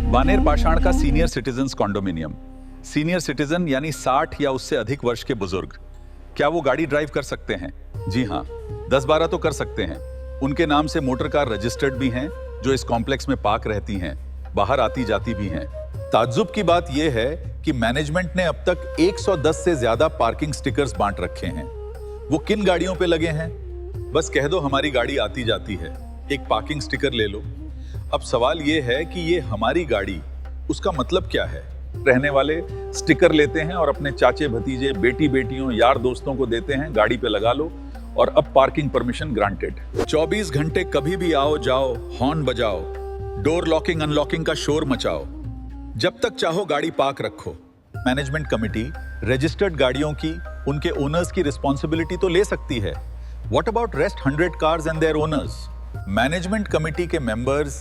बानेर पाषाण का senior citizens condominium. Senior citizen यानी 60 या उससे अधिक वर्ष के बुजुर्ग। क्या वो गाड़ी ड्राइव कर सकते हैं? जी हाँ, 10-12 तो कर सकते हैं। उनके नाम से मोटर कार रजिस्टर्ड भी हैं, जो इस कॉम्प्लेक्स में पार्क रहती हैं, बाहर आती जाती भी हैं। ताज्जुब की बात यह है कि मैनेजमेंट ने अब तक 110 से ज्यादा पार्किंग स्टिकर्स बांट रखे हैं। वो किन गाड़ियों पे लगे हैं? बस कह दो हमारी गाड़ी आती जाती है, एक पार्किंग स्टिकर ले लो। अब सवाल ये है कि ये हमारी गाड़ी, उसका मतलब क्या है? रहने वाले स्टिकर लेते हैं और अपने चाचे भतीजे, बेटी बेटियों, यार दोस्तों को देते हैं, गाड़ी पे लगा लो और अब पार्किंग परमिशन ग्रांटेड। 24 घंटे कभी भी आओ जाओ, हॉर्न बजाओ, डोर लॉकिंग अनलॉकिंग का शोर मचाओ, जब तक चाहो गाड़ी पार्क रखो। मैनेजमेंट कमिटी रजिस्टर्ड गाड़ियों की, उनके ओनर्स की रिस्पॉन्सिबिलिटी तो ले सकती है। What about rest 100 cars and their owners? Management committee के मेंबर्स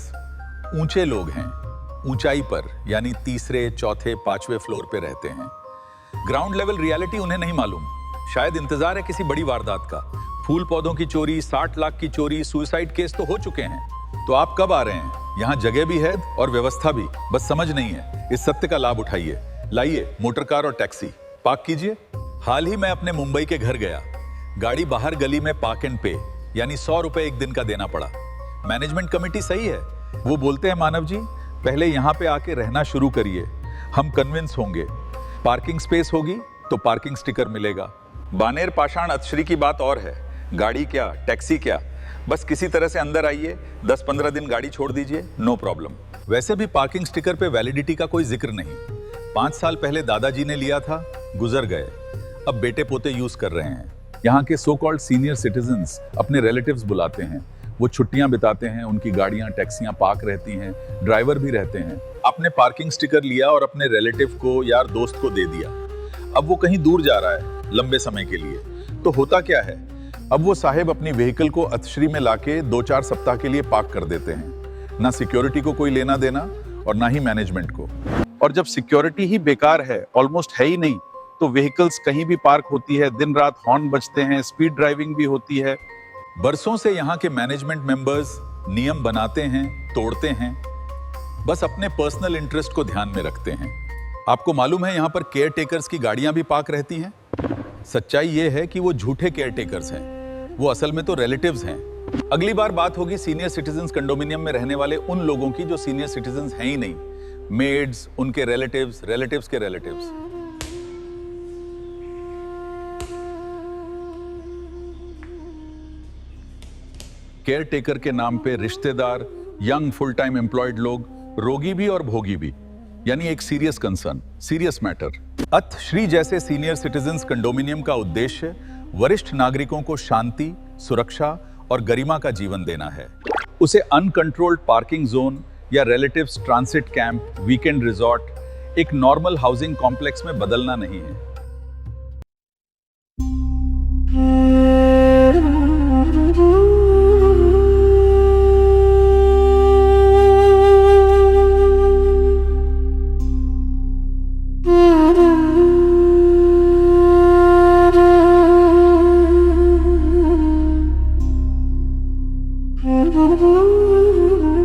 ऊंचे लोग हैं, ऊंचाई पर, यानी तीसरे, चौथे, पांचवें फ्लोर पे रहते हैं। ग्राउंड लेवल रियलिटी उन्हें नहीं मालूम। शायद इंतजार है किसी बड़ी वारदात का। फूल पौधों की चोरी, 60 लाख की चोरी, सुसाइड केस तो हो चुके हैं। तो आप कब आ रहे हैं? यहाँ जगह भी है और व्यवस्था भी, बस समझ नहीं है। इस सत्य का लाभ उठाइए। लाइए मोटर कार और टैक्सी, पार्क कीजिए। हाल ही मैं अपने मुंबई के घर गया। गाड़ी बाहर गली में पार्क एंड पे, यानी 100 रुपए एक दिन का देना पड़ा। मैनेजमेंट कमेटी सही है। वो बोलते हैं, मानव जी पहले यहाँ पे आके रहना शुरू करिए, हम कन्विंस होंगे। पार्किंग स्पेस होगी तो पार्किंग स्टिकर मिलेगा। बानेर पाषाण अतश्री की बात और है। गाड़ी क्या, टैक्सी क्या, बस किसी तरह से अंदर आइए, 10-15 दिन गाड़ी छोड़ दीजिए, नो प्रॉब्लम। वैसे भी पार्किंग स्टिकर पे वैलिडिटी का कोई जिक्र नहीं। 5 साल पहले दादाजी ने लिया था, गुजर गए, अब बेटे पोते यूज कर रहे हैं। यहाँ के सो कॉल्ड सीनियर सिटीजन्स अपने रिलेटिव्स बुलाते हैं, वो छुट्टियां बिताते हैं, उनकी गाड़ियां, टैक्सियां पार्क रहती हैं, ड्राइवर भी रहते हैं। आपने पार्किंग स्टिकर लिया और अपने रिलेटिव को, यार दोस्त को दे दिया। अब वो कहीं दूर जा रहा है लंबे समय के लिए, तो होता क्या है, अब वो साहेब अपनी व्हीकल को अतश्री में लाके 2-4 सप्ताह के लिए पार्क कर देते हैं। ना सिक्योरिटी को कोई लेना देना और ना ही मैनेजमेंट को। और जब सिक्योरिटी ही बेकार है, ऑलमोस्ट है ही नहीं, तो व्हीकल्स कहीं भी पार्क होती है, दिन रात हॉर्न बजते हैं, स्पीड ड्राइविंग भी होती है। बरसों से यहाँ के मैनेजमेंट मेंबर्स नियम बनाते हैं, तोड़ते हैं, बस अपने पर्सनल इंटरेस्ट को ध्यान में रखते हैं। आपको मालूम है यहाँ पर केयर टेकर्स की गाड़ियां भी पार्क रहती हैं। सच्चाई ये है कि वो झूठे केयर टेकर्स हैं, वो असल में तो रिलेटिव्स हैं। अगली बार बात होगी सीनियर सिटीजन्स कंडोमिनियम में रहने वाले उन लोगों की जो सीनियर सिटीजन्स हैं ही नहीं, मेड्स, उनके रिलेटिव्स, रिलेटिव्स के रिलेटिव्स। केयर टेकर के नाम पे रिश्तेदार, यंग फुल टाइम एम्प्लॉयड लोग, रोगी भी और भोगी भी, यानी एक serious concern, serious matter. Atashri जैसे सीनियर सिटीजन्स कंडोमिनियम का उद्देश्य वरिष्ठ नागरिकों को शांति, सुरक्षा और गरिमा का जीवन देना है। उसे अनकंट्रोल्ड पार्किंग जोन या relatives transit camp, weekend resort, एक नॉर्मल हाउसिंग कॉम्प्लेक्स में बदलना नहीं है। Mm-hmm.